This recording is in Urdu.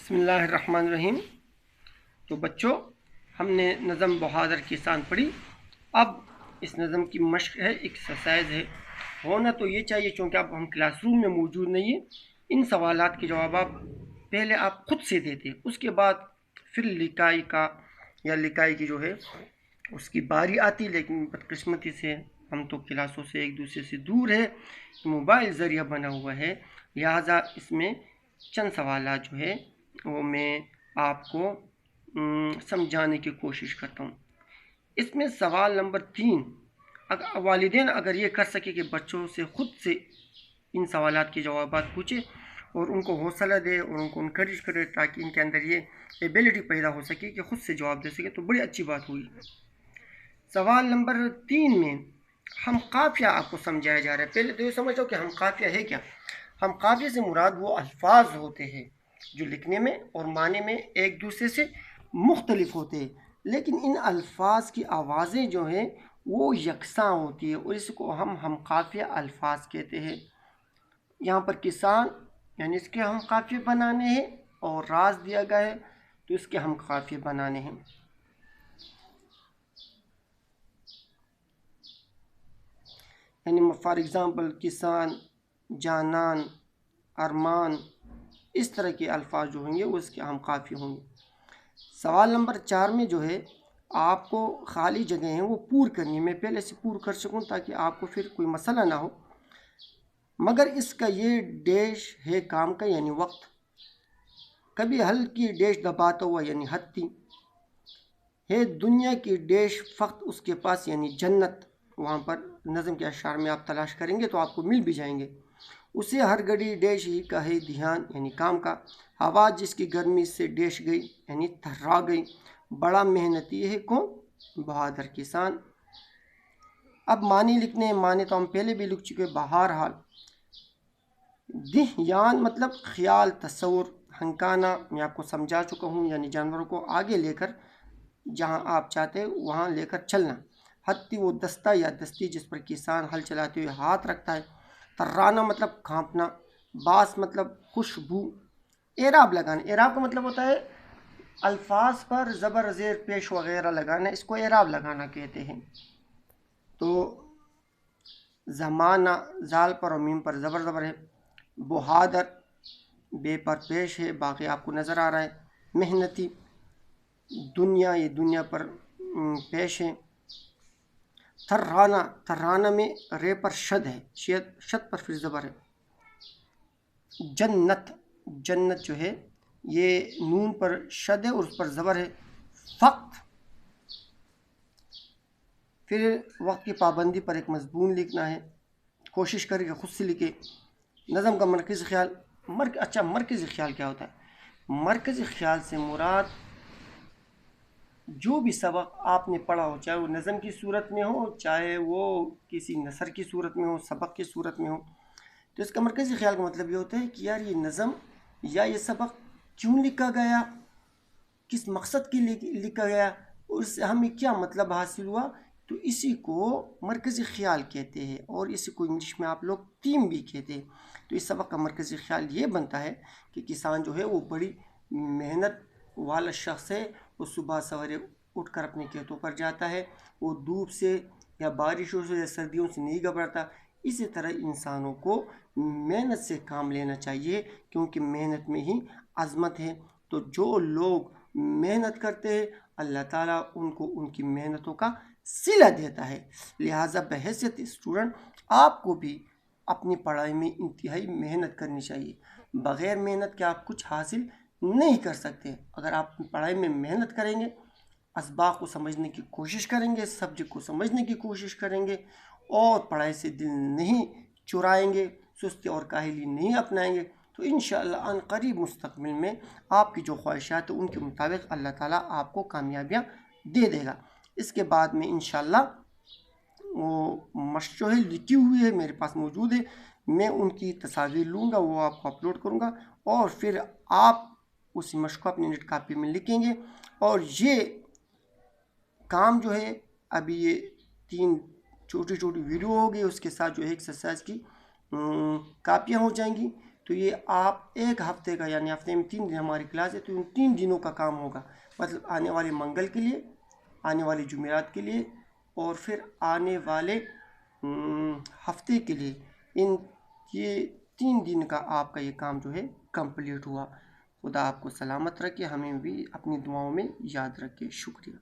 بسم اللہ الرحمن الرحیم۔ تو بچوں، ہم نے نظم بہادر کسان پڑھی۔ اب اس نظم کی مشق ہے، ایکسرسائز ہے۔ ہونا تو یہ چاہیے چونکہ اب ہم کلاس روم میں موجود نہیں ہیں، ان سوالات کے جواب پہلے آپ خود سے دیتے، اس کے بعد پھر لکھائی کا یا لکھائی کی جو ہے اس کی باری آتی، لیکن بدقسمتی سے ہم تو کلاسوں سے ایک دوسرے سے دور ہے، موبائل ذریعہ بنا ہوا ہے، لہٰذا اس میں چند سوالات جو ہے وہ میں آپ کو سمجھانے کی کوشش کرتا ہوں۔ اس میں سوال نمبر 3، والدین اگر یہ کر سکے کہ بچوں سے خود سے ان سوالات کے جوابات پوچھے اور ان کو حوصلہ دے اور ان کو انکریج کرے تاکہ ان کے اندر یہ ایبلٹی پیدا ہو سکے کہ خود سے جواب دے سکے، تو بڑی اچھی بات ہوئی۔ سوال نمبر 3 میں ہم قافیہ آپ کو سمجھایا جا رہا ہے۔ پہلے تو یہ سمجھ لو کہ ہم قافیہ ہے کیا۔ ہم قافیہ سے مراد وہ الفاظ ہوتے ہیں جو لکھنے میں اور معنی میں ایک دوسرے سے مختلف ہوتے ہیں، لیکن ان الفاظ کی آوازیں جو ہیں وہ یکساں ہوتی ہے، اور اس کو ہم قافیہ الفاظ کہتے ہیں۔ یہاں پر کسان یعنی اس کے ہم قافیے بنانے ہیں، اور راز دیا گیا ہے تو اس کے ہم قافیے بنانے ہیں۔ یعنی فار ایگزامپل کسان، جانان، ارمان، اس طرح کے الفاظ جو ہوں گے وہ اس کے ہم قافیے ہوں گے۔ سوال نمبر 4 میں جو ہے آپ کو خالی جگہ ہیں وہ پور کرنی ہے۔ میں پہلے سے پور کر سکوں تاکہ آپ کو پھر کوئی مسئلہ نہ ہو، مگر اس کا یہ ڈیش ہے کام کا یعنی وقت، کبھی حل کی ڈیش دباتا ہوا یعنی ہتھی ہے، دنیا کی ڈیش فقط اس کے پاس یعنی جنت۔ وہاں پر نظم کے اشعار میں آپ تلاش کریں گے تو آپ کو مل بھی جائیں گے۔ اسے ہر گھڑی ڈیش ہی کا ہے دھیان یعنی کام کا، ہوا جس کی گرمی سے ڈیش گئی یعنی تھرا گئی، بڑا محنتی ہے کون؟ بہادر کسان۔ اب معنی لکھنے ہیں، معنی تو ہم پہلے بھی لکھ چکے۔ بہرحال دہیان مطلب خیال، تصور، ہنکانا میں آپ کو سمجھا چکا ہوں، یعنی جانوروں کو آگے لے کر جہاں آپ چاہتے ہیں وہاں لے کر چلنا۔ ہتھی وہ دستہ یا دستی جس پر کسان ہل چلاتے ہوئے ہاتھ رکھتا ہے۔ ترانا مطلب کھانپنا، باس مطلب خوشبو۔ اعراب لگانا، اعراب کا مطلب ہوتا ہے الفاظ پر زبر زیر پیش وغیرہ لگانا، اس کو اعراب لگانا کہتے ہیں۔ تو زمانہ زال پر اور میم پر زبر ہے۔ بہادر بے پر پیش ہے، باقی آپ کو نظر آ رہا ہے۔ محنتی، دنیا یہ دنیا پر پیش ہے۔ تھرانا، تھرانا میں رے پر شد ہے، شد پر پھر زبر ہے۔ جنت، جنت جو ہے یہ نون پر شد ہے اور اس پر زبر ہے۔ فقط، پھر وقت کی پابندی پر ایک مضمون لکھنا ہے، کوشش کرے کہ خود سے لکھے۔ نظم کا مرکزی خیال، اچھا مرکزی خیال کیا ہوتا ہے؟ مرکزی خیال سے مراد جو بھی سبق آپ نے پڑھا ہو، چاہے وہ نظم کی صورت میں ہو، چاہے وہ کسی نثر کی صورت میں ہو، سبق کی صورت میں ہو، تو اس کا مرکزی خیال کا مطلب یہ ہوتا ہے کہ یار یہ نظم یا یہ سبق کیوں لکھا گیا، کس مقصد کے لیے لکھا گیا، اور اس سے ہمیں کیا مطلب حاصل ہوا، تو اسی کو مرکزی خیال کہتے ہیں، اور اسی کو انگلش میں آپ لوگ تھیم بھی کہتے ہیں۔ تو اس سبق کا مرکزی خیال یہ بنتا ہے کہ کسان جو ہے وہ بڑی محنت والا شخص ہے، وہ صبح سویرے اٹھ کر اپنے کھیتوں پر جاتا ہے، وہ دھوپ سے یا بارشوں سے یا سردیوں سے نہیں گھبراتا۔ اسی طرح انسانوں کو محنت سے کام لینا چاہیے، کیونکہ محنت میں ہی عظمت ہے۔ تو جو لوگ محنت کرتے ہیں اللہ تعالیٰ ان کو ان کی محنتوں کا صلہ دیتا ہے۔ لہٰذا بحیثیت اسٹوڈنٹ آپ کو بھی اپنی پڑھائی میں انتہائی محنت کرنی چاہیے۔ بغیر محنت کے آپ کچھ حاصل نہیں کر سکتے۔ اگر آپ پڑھائی میں محنت کریں گے، اسباق کو سمجھنے کی کوشش کریں گے، سبجیکٹ کو سمجھنے کی کوشش کریں گے، اور پڑھائی سے دل نہیں چرائیں گے، سستی اور کاہلی نہیں اپنائیں گے، تو انشاءاللہ ان قریب مستقبل میں آپ کی جو خواہشات ہیں ان کے مطابق اللہ تعالیٰ آپ کو کامیابیاں دے دے گا۔ اس کے بعد میں انشاءاللہ وہ مشق جو ہے لکھی ہوئی ہے میرے پاس موجود ہے، میں ان کی تصاویر لوں گا، وہ آپ کو اپلوڈ کروں گا، اور پھر آپ اسی مشق کو اپنی نیٹ کاپی میں لکھیں گے۔ اور یہ کام جو ہے ابھی یہ 3 چھوٹی چھوٹی ویڈیو ہوگی، اس کے ساتھ جو ہے ایکسرسائز کی کاپیاں ہو جائیں گی، تو یہ آپ ایک ہفتے کا، یعنی ہفتے میں 3 دن ہماری کلاس ہے، تو ان 3 دنوں کا کام ہوگا، مطلب آنے والے منگل کے لیے، آنے والے جمعرات کے لیے، اور پھر آنے والے ہفتے کے لیے. یہ 3 دن کا آپ کا یہ کام جو ہے کمپلیٹ ہوا. خدا آپ کو سلامت رکھے، ہمیں بھی اپنی دعاؤں میں یاد رکھے. شکریہ.